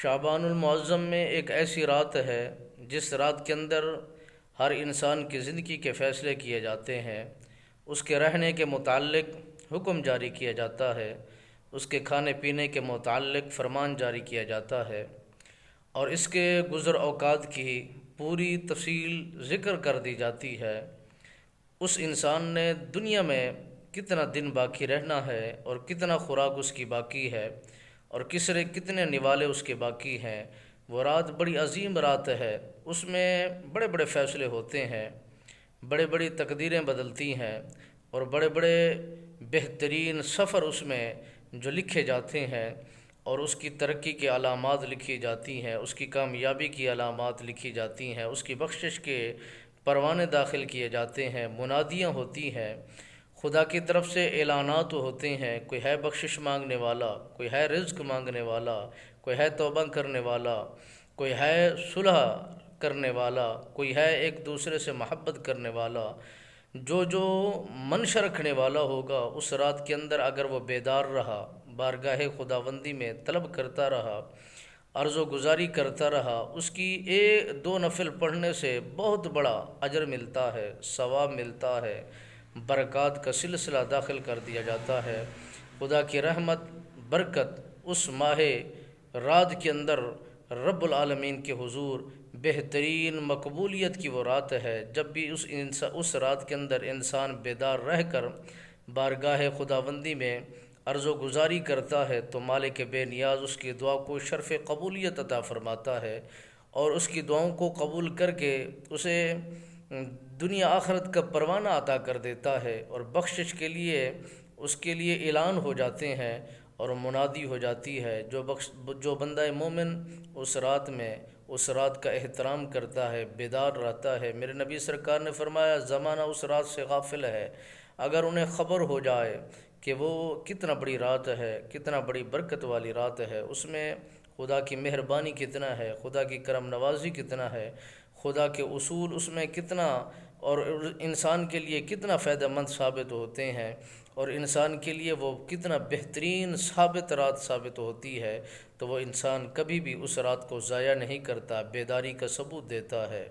شعبان المعظم میں ایک ایسی رات ہے جس رات کے اندر ہر انسان کی زندگی کے فیصلے کیے جاتے ہیں، اس کے رہنے کے متعلق حکم جاری کیا جاتا ہے، اس کے کھانے پینے کے متعلق فرمان جاری کیا جاتا ہے، اور اس کے گزر اوقات کی پوری تفصیل ذکر کر دی جاتی ہے۔ اس انسان نے دنیا میں کتنا دن باقی رہنا ہے اور کتنا خوراک اس کی باقی ہے اور کتنے نوالے اس کے باقی ہیں۔ وہ رات بڑی عظیم رات ہے، اس میں بڑے بڑے فیصلے ہوتے ہیں، بڑے بڑی تقدیریں بدلتی ہیں، اور بڑے بڑے بہترین سفر اس میں جو لکھے جاتے ہیں، اور اس کی ترقی کے علامات لکھی جاتی ہیں، اس کی کامیابی کی علامات لکھی جاتی ہیں، اس کی بخشش کے پروانے داخل کیے جاتے ہیں، منادیاں ہوتی ہیں، خدا کی طرف سے اعلانات ہوتے ہیں، کوئی ہے بخشش مانگنے والا، کوئی ہے رزق مانگنے والا، کوئی ہے توبہ کرنے والا، کوئی ہے صلح کرنے والا، کوئی ہے ایک دوسرے سے محبت کرنے والا۔ جو منشا رکھنے والا ہوگا اس رات کے اندر اگر وہ بیدار رہا، بارگاہ خداوندی میں طلب کرتا رہا، عرض و گزاری کرتا رہا، اس کی ایک دو نفل پڑھنے سے بہت بڑا اجر ملتا ہے، ثواب ملتا ہے، برکات کا سلسلہ داخل کر دیا جاتا ہے۔ خدا کی رحمت برکت اس ماہ رات کے اندر رب العالمین کے حضور بہترین مقبولیت کی وہ رات ہے۔ جب بھی اس رات کے اندر انسان بیدار رہ کر بارگاہ خداوندی میں عرض و گزاری کرتا ہے تو مالک بے نیاز اس کی دعا کو شرف قبولیت عطا فرماتا ہے، اور اس کی دعاؤں کو قبول کر کے اسے دنیا آخرت کا پروانہ عطا کر دیتا ہے، اور بخشش کے لیے اس کے لیے اعلان ہو جاتے ہیں اور منادی ہو جاتی ہے۔ جو بندہ مومن اس رات میں اس رات کا احترام کرتا ہے، بیدار رہتا ہے، میرے نبی سرکار نے فرمایا زمانہ اس رات سے غافل ہے، اگر انہیں خبر ہو جائے کہ وہ کتنا بڑی رات ہے، کتنا بڑی برکت والی رات ہے، اس میں خدا کی مہربانی کتنا ہے، خدا کی کرم نوازی کتنا ہے، خدا کے اصول اس میں کتنا اور انسان کے لیے کتنا فائدہ مند ثابت ہوتے ہیں، اور انسان کے لیے وہ کتنا بہترین ثابت رات ثابت ہوتی ہے، تو وہ انسان کبھی بھی اس رات کو ضائع نہیں کرتا، بیداری کا ثبوت دیتا ہے۔